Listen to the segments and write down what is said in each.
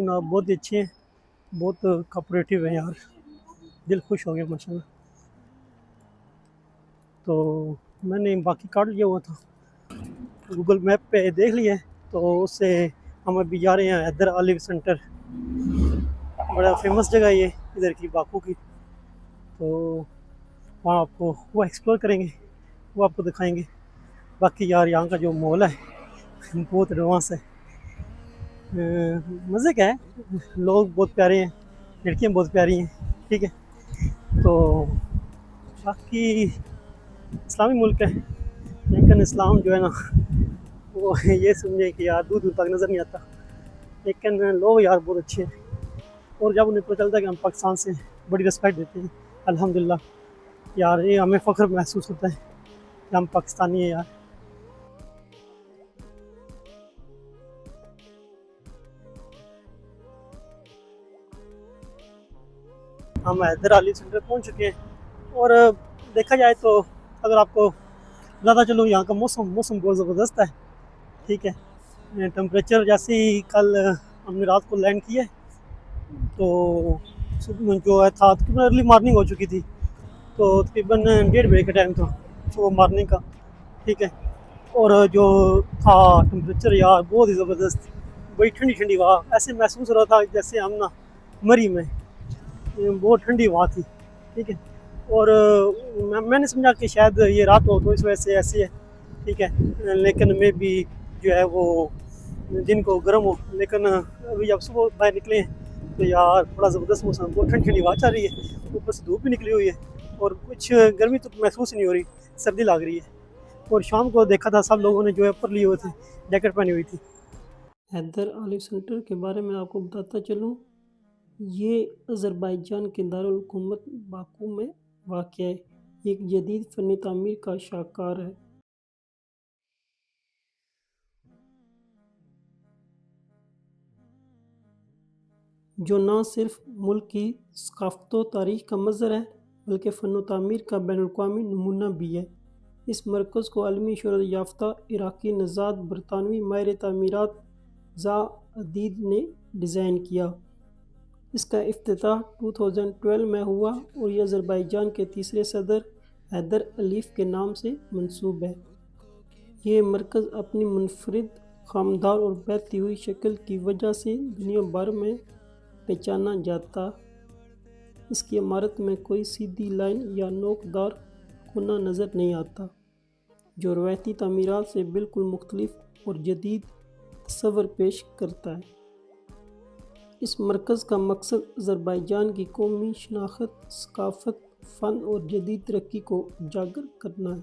आप बहुत ही अच्छे हैं, बहुत कोऑपरेटिव हैं यार, दिल खुश हो गया माशाल्लाह। तो मैंने बाकी कार्ड लिया हुआ था, गूगल मैप पे देख लिया है, तो उससे हम अभी जा रहे हैं हैदर ऑलिव सेंटर। बड़ा फेमस जगह है ये इधर की, बाकू की। तो वहाँ आपको वो एक्सप्लोर करेंगे, वो आपको दिखाएंगे। बाकी यार यहाँ का जो मॉल है बहुत एडवांस है। मज़े क्या है, लोग बहुत प्यारे हैं, लड़कियाँ बहुत प्यारी हैं, ठीक है। तो बाकी इस्लामी मुल्क है, लेकिन इस्लाम जो है ना वो ये समझे कि यार दूर दूर तक नज़र नहीं आता, लेकिन लोग यार बहुत अच्छे हैं। और जब उन्हें पता चलता है कि हम पाकिस्तान से, बड़ी रिस्पेक्ट देते हैं। अल्हम्दुलिल्लाह यार, ये हमें फ़ख्र महसूस होता है कि हम पाकिस्तानी हैं यार। हम हैदर अली सेंटर पहुंच चुके हैं। और देखा जाए तो अगर आपको ज़्यादा, चलो यहाँ का मौसम मौसम बहुत ज़बरदस्त है, ठीक है। टेम्परेचर जैसे ही कल हमने रात को लैंड किया, तो जो है था तकरीबन अर्ली मॉर्निंग हो चुकी थी, तो तकरीबन 1:30 बजे का टाइम था सुबह मॉर्निंग का, ठीक है। और जो था टेम्परेचर यार बहुत ही ज़बरदस्त, बड़ी ठंडी ठंडी हवा, ऐसे महसूस हो रहा था जैसे हम ना मरी में, बहुत ठंडी हवा थी, ठीक है। और मैंने समझा कि शायद ये रात हो तो इस वजह से ऐसी है, ठीक है। लेकिन मे भी जो है वो दिन को गर्म हो, लेकिन अभी जब सुबह बाहर निकले हैं तो यार बड़ा ज़बरदस्त मौसम, बहुत ठंडी ठंडी हवा चल रही है, ऊपर से धूप भी निकली हुई है, और कुछ गर्मी तो महसूस ही नहीं हो रही, सर्दी लग रही है। और शाम को देखा था सब लोगों ने जो है ऊपर लिए हुए थे, जैकेट पहनी हुई थी। हैदर ऑलिव सेंटर के बारे में आपको बताता चलूँ, ये अज़रबैजान के दारुल हुकूमत बाकू में वाक़ है। एक जदीद फ़न तामीर का शाहकार है, जो न सिर्फ मुल्क की सकाफ़त व तारीख़ का मज़हर है, बल्कि फ़न तामीर का बैनुल-अक़वामी नमूना भी है। इस मरकज़ को आलमी शोहरत याफ़्ता इराक़ी नज़ाद बरतानवी माहिर तामीरात ज़ा अदीद ने डिज़ाइन किया। इसका इफ्तिताह 2012 में हुआ और ये अज़रबैजान के तीसरे सदर हैदर अलीफ के नाम से मंसूब है। ये मरकज़ अपनी मुनफ़रिद, खामदार और बहती हुई शक्ल की वजह से दुनिया भर में पहचाना जाता। इसकी इमारत में कोई सीधी लाइन या नोकदार कोना नज़र नहीं आता, जो रवायती तामीरात से बिल्कुल मुख्तलिफ और जदीद तस्वर पेश करता है। इस मरकज़ का मकसद अज़रबैजान की कौमी शनाख्त, सकाफ़त, फ़न और जदीद तरक्की को उजागर करना है।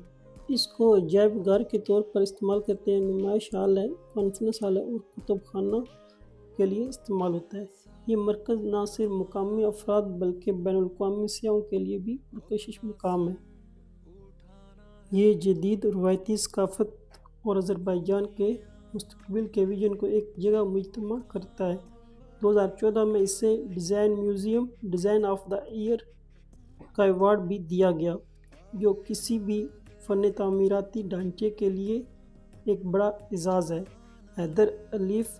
इसको अजायब घर के तौर पर इस्तेमाल करते हैं, नुमाइश हॉल है, कॉन्फ्रेंस हॉल है और कुतुब खाना के लिए इस्तेमाल होता है। ये मरकज़ न सिर्फ मुकामी अफराद बल्कि बैनुल-अक़वामी सियाहों के लिए भी पुरकशिश मकाम है। ये जदीद रवायती सकाफ़त और अज़रबैजान के मुस्तक़बिल के विजन को एक जगह मुजतमा करता है। 2014 में इसे design museum design of the year का अवार्ड भी दिया गया, जो किसी भी फ़न तामीराती ढांचे के लिए एक बड़ा एज़ाज़ है। हैदर अलीफ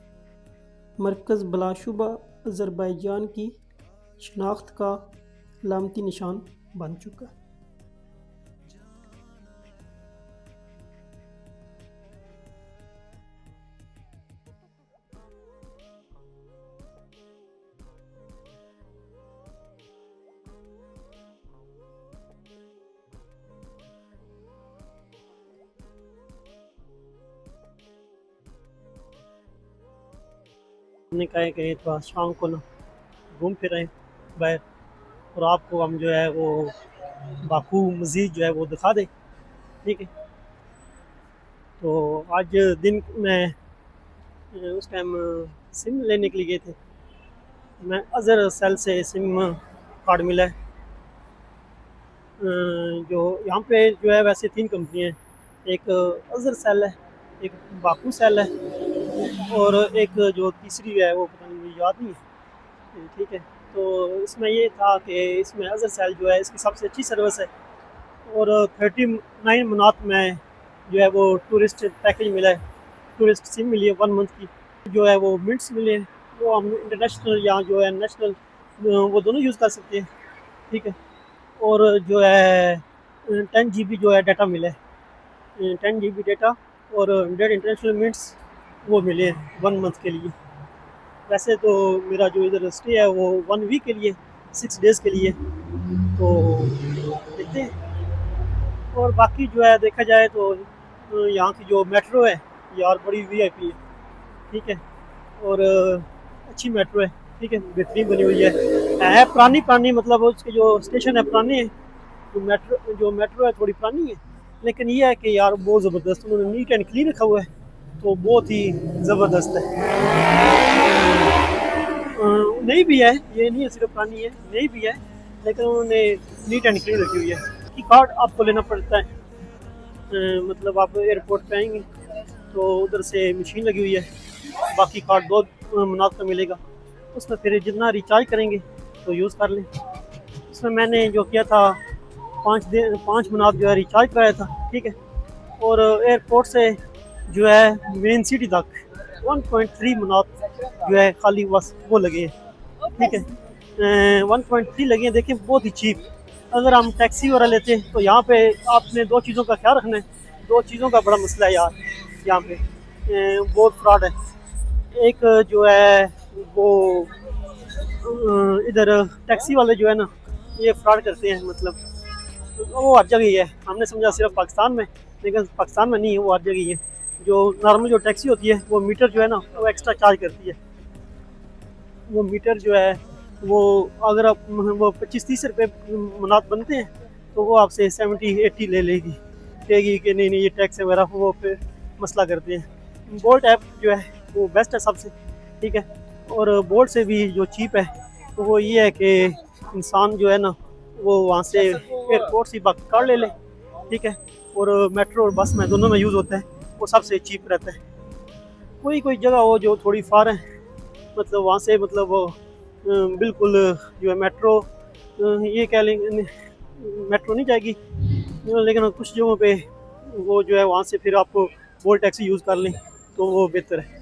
मरकज़ बिलाशुबा अज़रबैजान की शनाख्त का अलामती निशान बन चुका है। हमने कहा है कि थोड़ा शाम को ना घूम फिर आए बाहर, और आपको हम जो है वो बाकू मज़ीद जो है वो दिखा दें, ठीक है। तो आज दिन में उस टाइम सिम लेने के लिए गए थे, मैं अज़र सेल से सिम कार्ड मिला है। जो यहाँ पे जो है वैसे 3 कंपनियाँ हैं, एक अज़र सेल है, एक बाकू सेल है, और एक जो तीसरी है वो पता नहीं, मुझे याद नहीं है, ठीक है। तो इसमें ये था कि इसमें अज़र सेल जो है इसकी सबसे अच्छी सर्विस है, और 39 मनात में जो है वो टूरिस्ट पैकेज मिला है, टूरिस्ट सिम मिली है 1 मंथ की, जो है वो मिनट्स मिले हैं, वो हम इंटरनेशनल या जो है नेशनल वो दोनों यूज़ कर सकते हैं। ठीक है। और जो है 10 GB जो है डाटा मिला है, 10 GB डाटा और 100 इंटरनेशनल मिनट्स वो मिले हैं 1 मंथ के लिए। वैसे तो मेरा जो इधर स्टे है वो 1 वीक के लिए, 6 डेज़ के लिए। तो देखते हैं। और बाकी जो है देखा जाए तो यहाँ की जो मेट्रो है यार बड़ी वीआईपी है। ठीक है। और अच्छी मेट्रो है। ठीक है, बेहतरीन बनी हुई है पुरानी पुरानी, मतलब उसके जो स्टेशन है पुराने हैं। जो मेट्रो है थोड़ी पुरानी है, लेकिन ये है कि यार बहुत ज़बरदस्त उन्होंने नीट एंड क्लीन रखा हुआ है। तो बहुत ही ज़बरदस्त है। नई भी है, ये नहीं है सिर्फ पुरानी है, नई भी है, लेकिन उन्होंने नीट एंड क्लीन रखी हुई है। कि कार्ड आपको लेना पड़ता है, मतलब आप एयरपोर्ट पे आएंगे तो उधर से मशीन लगी हुई है, बाकी कार्ड 2 महीने का मिलेगा। उसमें फिर जितना रिचार्ज करेंगे तो यूज़ कर लें। उसमें मैंने जो किया था 5 महीने जो है रिचार्ज कराया था। ठीक है। और एयरपोर्ट से जो है मेन सिटी तक 1.3 महीने जो है खाली बस वो लगे हैं। ठीक है, 1.3 लगे हैं। देखिए बहुत ही चीप। अगर हम टैक्सी वगैरह लेते हैं तो यहाँ पे आपने 2 चीज़ों का ख्याल रखना है। 2 चीज़ों का बड़ा मसला है यार यहाँ पे, बहुत फ्रॉड है। एक जो है वो इधर टैक्सी वाले जो है ना ये फ्रॉड करते हैं, मतलब वो हर जगह ही है। हमने समझा सिर्फ पाकिस्तान में, लेकिन पाकिस्तान में नहीं है, वो हर जगह ही है। जो नॉर्मल जो टैक्सी होती है वो मीटर जो है ना वो एक्स्ट्रा चार्ज करती है। वो मीटर जो है वो अगर आप वो 25-30 रुपये मनात बनते हैं तो वो आपसे 70-80 ले लेगी, कहेगी कि नहीं नहीं ये टैक्स वगैरह वो फिर मसला करते हैं। बोल्ट ऐप जो है वो बेस्ट है सबसे। ठीक है। और बोल्ट से भी जो चीप है तो वो ये है कि इंसान जो है ना वो वहाँ से एयरपोर्ट से बाकी कार ले ले। ठीक है। और मेट्रो और बस में दोनों में यूज़ होता है, वो सबसे चीप रहता है। कोई कोई जगह हो जो थोड़ी फार है, मतलब वहाँ से मतलब बिल्कुल जो है मेट्रो ये कह लेंगे मेट्रो नहीं जाएगी, लेकिन कुछ जगहों पे वो जो है वहाँ से फिर आपको बोल टैक्सी यूज़ कर लें तो वो बेहतर है।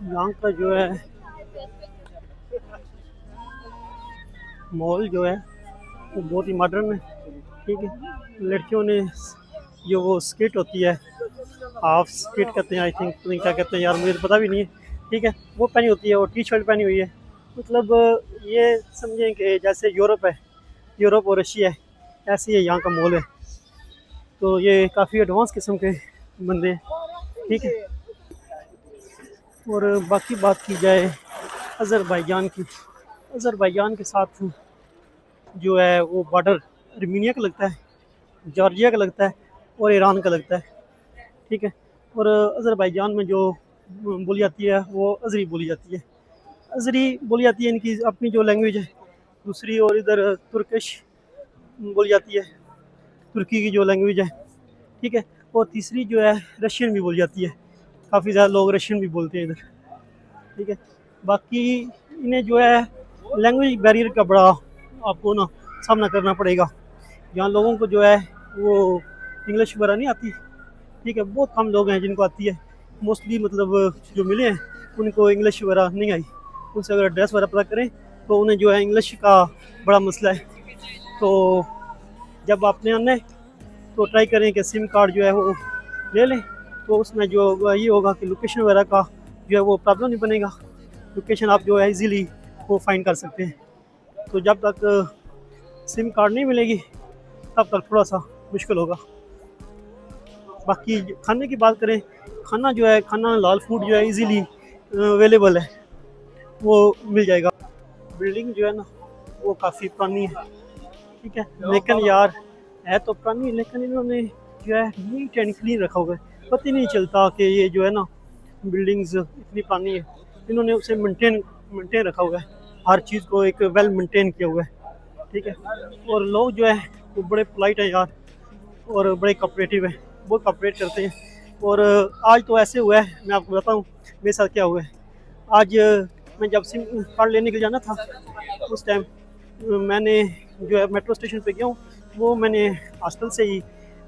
यहाँ का जो है मॉल जो है वो बहुत ही मॉडर्न है। ठीक है। लड़कियों ने जो वो स्किट होती है, हाफ स्किट कहते हैं आई थिंक, नहीं क्या कहते हैं यार मुझे तो पता भी नहीं है। ठीक है, वो पहनी होती है और टी शर्ट पहनी हुई है। मतलब ये समझें कि जैसे यूरोप है, यूरोप और रशिया है, ऐसे ही यहाँ का मॉल है। तो ये काफ़ी एडवांस किस्म के बंदे हैं। ठीक है। और बाकी बात की जाए अज़रबैजान की, अज़रबैजान के साथ जो है वो बॉर्डर अर्मीनिया का लगता है, जॉर्जिया का लगता है और ईरान का लगता है। ठीक है। और अज़रबैजान में जो बोली जाती है वो अज़री बोली जाती है। अज़री बोली जाती है, इनकी अपनी जो लैंग्वेज है दूसरी। और इधर तुर्किश बोली जाती है, तुर्की की जो लैंग्वेज है। ठीक है। और तीसरी जो है रशियन भी बोली जाती है, काफ़ी ज़्यादा लोग रशियन भी बोलते हैं इधर। ठीक है। बाकी इन्हें जो है लैंग्वेज बैरियर का बड़ा आपको ना सामना करना पड़ेगा। यहाँ लोगों को जो है वो इंग्लिश वगैरह नहीं आती। ठीक है, बहुत कम लोग हैं जिनको आती है। मोस्टली मतलब जो मिले हैं उनको इंग्लिश वगैरह नहीं आई। उनसे अगर एड्रेस वगैरह पता करें तो उन्हें जो है इंग्लिश का बड़ा मसला है। तो जब आपने आना है तो ट्राई करें कि सिम कार्ड जो है वो ले लें। तो उसमें जो ये होगा कि लोकेशन वगैरह का जो है वो प्रॉब्लम नहीं बनेगा। लोकेशन आप जो है इजीली वो फाइंड कर सकते हैं। तो जब तक सिम कार्ड नहीं मिलेगी तब तक थोड़ा सा मुश्किल होगा। बाकी खाने की बात करें, खाना जो है खाना लाल फूड जो है इजीली अवेलेबल है, वो मिल जाएगा। बिल्डिंग जो है ना वो काफ़ी पुरानी है। ठीक है, लेकिन यार है तो पुरानी, लेकिन इन्होंने जो है नीट एंड क्लीन रखा हुआ है। पता ही नहीं चलता कि ये जो है ना बिल्डिंग्स इतनी पुरानी है। इन्होंने उसे मेंटेन रखा हुआ है, हर चीज़ को एक वेल मेंटेन किया हुआ है। ठीक है। और लोग जो है वो बड़े पोलाइट हैं यार, और बड़े कोऑपरेटिव हैं, बहुत कोऑपरेट करते हैं। और आज तो ऐसे हुआ है, मैं आपको बताऊं मेरे साथ क्या हुआ है। आज मैं जब सिम कार्ड लेने के लिए जाना था उस टाइम मैंने जो है मेट्रो स्टेशन पे गया हूँ। वो मैंने हॉस्टल से ही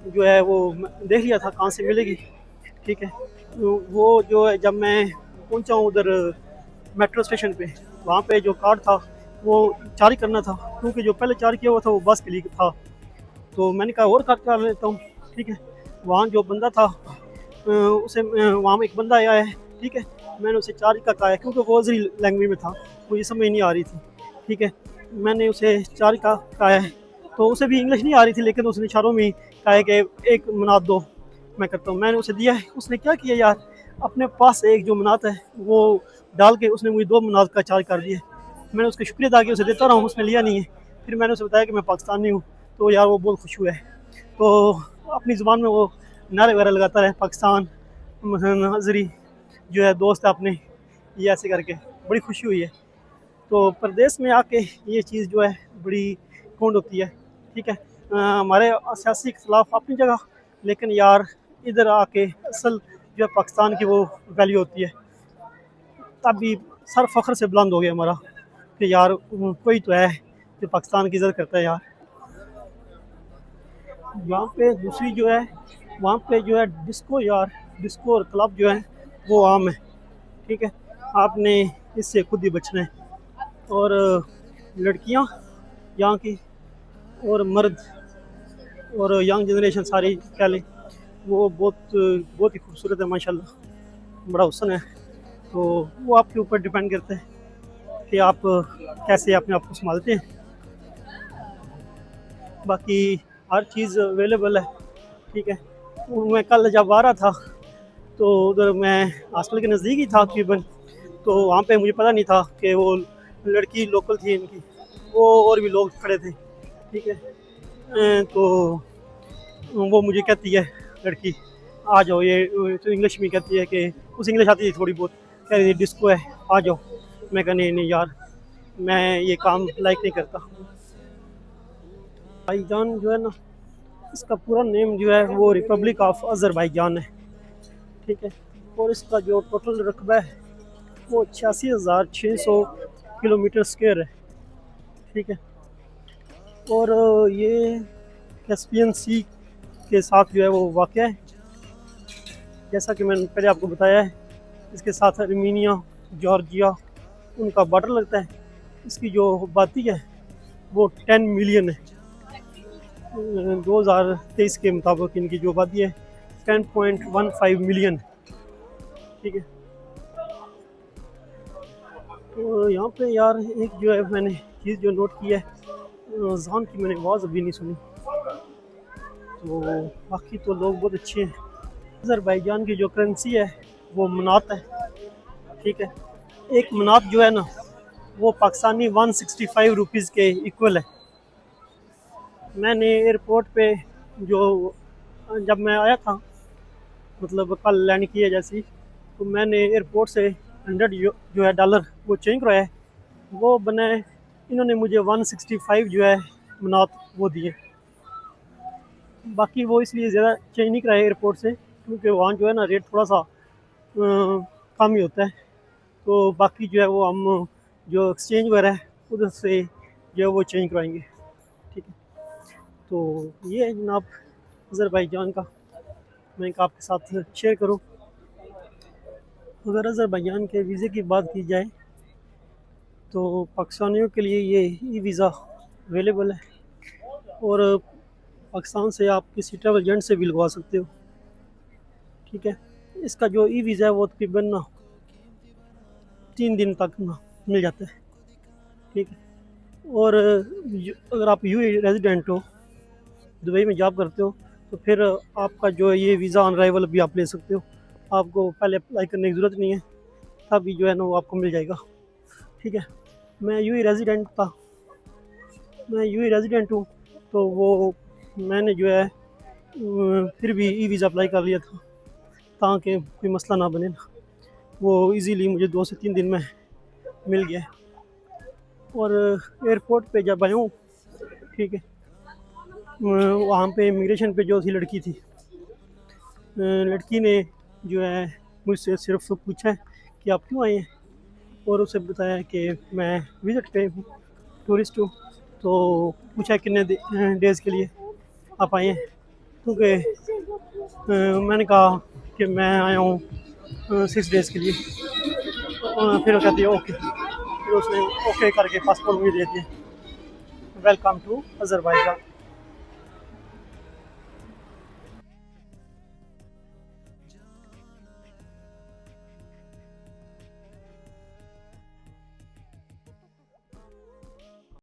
जो है वो देख लिया था कहाँ से मिलेगी। ठीक है। तो वो जो है जब मैं पहुंचा हूँ उधर मेट्रो स्टेशन पे। वहाँ पे जो कार्ड था वो जारी करना था, क्योंकि जो पहले जारी किया हुआ था वो बस के लिए था। तो मैंने कहा और कार्ड कर लेता हूँ। ठीक है, वहाँ जो बंदा था उसे वहाँ में एक बंदा आया है। ठीक है, मैंने उसे चार्ज का कहा है, क्योंकि वो अजरी लैंग्वेज में था, मुझे समझ नहीं आ रही थी। ठीक है, मैंने उसे चार्ज का कहा है, तो उसे भी इंग्लिश नहीं आ रही थी, लेकिन उसने इशारों में कहा है कि एक मनात दो, मैं करता हूँ। मैंने उसे दिया है। उसने क्या किया यार, अपने पास से एक जो मनात है वो डाल के उसने मुझे 2 मनात का चार्ज कर दिया। मैंने उसका शुक्रिया अदा किया, उसे देता रहा हूँ, उसने लिया नहीं है। फिर मैंने उसे बताया कि मैं पाकिस्तानी हूँ, तो यार वो बहुत खुश हुआ है। तो अपनी ज़ुबान में वो नारे वगैरह लगाता रहे, पाकिस्तान हज़री जो है दोस्त है अपने, ये ऐसे करके बड़ी खुशी हुई है। तो प्रदेश में आके ये चीज़ जो है बड़ी कौन होती है। ठीक है, हमारे सियासी इख्तलाफ अपनी जगह, लेकिन यार इधर आके असल जो है पाकिस्तान की वो वैल्यू होती है। तब भी सर फ़ख्र से बुलंद हो गया हमारा कि यार कोई तो है जो पाकिस्तान की इज़्ज़त करता है यार। यहाँ पे दूसरी जो है, वहाँ पे जो है डिस्को यार, डिस्को और क्लब जो है वो आम है। ठीक है, आपने इससे खुद ही बचना है। और लड़कियाँ यहाँ की और मर्द और यंग जनरेशन सारी कह लें, वो बहुत बहुत ही खूबसूरत है माशाल्लाह, बड़ा हुस्न है। तो वो आपके ऊपर डिपेंड करता है कि आप कैसे अपने आप को संभालते हैं। बाकी हर चीज़ अवेलेबल है। ठीक है, मैं कल जब आ रहा था तो उधर मैं हॉस्टल के नज़दीक ही था तकरीबन। तो वहाँ पे मुझे पता नहीं था कि वो लड़की लोकल थी इनकी, वो और भी लोग खड़े थे। ठीक है, तो वो मुझे कहती है लड़की, आ जाओ, ये तो इंग्लिश में कहती है कि उस इंग्लिश आती थी थोड़ी बहुत, कह रही थी डिस्को है, आ जाओ। मैं कहा नहीं नहीं यार, मैं ये काम लाइक नहीं करता। भाईजान जो है ना, इसका पूरा नेम जो है वो रिपब्लिक ऑफ अज़रबैजान है। ठीक है, और इसका जो टोटल रकबा है वो 86,600 किलोमीटर स्क्वायर है। ठीक है, और ये कैस्पियन सी के साथ जो है वो वाक़ है, जैसा कि मैंने पहले आपको बताया है। इसके साथ अर्मीनिया, जॉर्जिया उनका बॉर्डर लगता है। इसकी जो आबादी है वो 10 मिलियन है। 2023 के मुताबिक इनकी जो आबादी है 10.15 मिलियन। ठीक है, तो यहाँ पे यार एक जो है मैंने चीज़ जो नोट की है, अज़ान की मैंने आवाज़ अभी नहीं सुनी। तो बाकी तो लोग बहुत अच्छे हैं। अज़रबैजान की जो करेंसी है वो मनात है। ठीक है, एक मनात जो है ना वो पाकिस्तानी 165 रुपीज़ के इक्वल है। मैंने एयरपोर्ट पे जो जब मैं आया था, मतलब कल लैंड किया जैसी, तो मैंने एयरपोर्ट से 100 जो है डॉलर वो चेंज करवाया है। वो बनाए इन्होंने मुझे 165 जो है मनात वो दिए। बाकी वो इसलिए ज़्यादा चेंज नहीं कराया एयरपोर्ट से, क्योंकि वहाँ जो है ना रेट थोड़ा सा कम ही होता है। तो बाकी जो है वो हम जो एक्सचेंज वगैरह है उधर से जो है वो चेंज करवाएंगे। ठीक है, तो ये है जनाब अज़रबैजान का, मैं आपके साथ शेयर करूँ। अगर अज़रबैजान के वीज़े की बात की जाए तो पाकिस्तानियों के लिए ये ई वीज़ा अवेलेबल है, और पाकिस्तान से आप किसी ट्रैवल एजेंट से भी लगवा सकते हो। ठीक है, इसका जो ई वीज़ा है वो तकरीबन ना 3 दिन तक ना मिल जाता है। ठीक है, और अगर आप यू रेजिडेंट हो, दुबई में जॉब करते हो, तो फिर आपका जो है ये वीज़ा ऑन अराइवल भी आप ले सकते हो। आपको पहले अप्लाई करने की ज़रूरत नहीं है, तभी जो है ना वो आपको मिल जाएगा। ठीक है, मैं यूएई रेजिडेंट था, मैं यूएई रेजिडेंट हूँ, तो वो मैंने जो है फिर भी ई वीज़ा अप्लाई कर लिया था, ताकि कोई मसला ना बने ना। वो इजीली मुझे 2 से 3 दिन में मिल गया। और एयरपोर्ट पे जब आया हूँ, ठीक है, वहाँ पे इमिग्रेशन पे जो थी लड़की थी, लड़की ने जो है मुझसे सिर्फ पूछा है कि आप क्यों आए हैं, और उसे बताया कि मैं विज़िट पे हूँ, टूरिस्ट हूँ। तो पूछा कितने डेज़ के लिए आप आए हैं, क्योंकि मैंने कहा कि मैं आया हूँ 6 डेज़ के लिए। फिर वो कहती है ओके, फिर उसने ओके करके पासपोर्ट भी दे दिया। Welcome to Azerbaijan.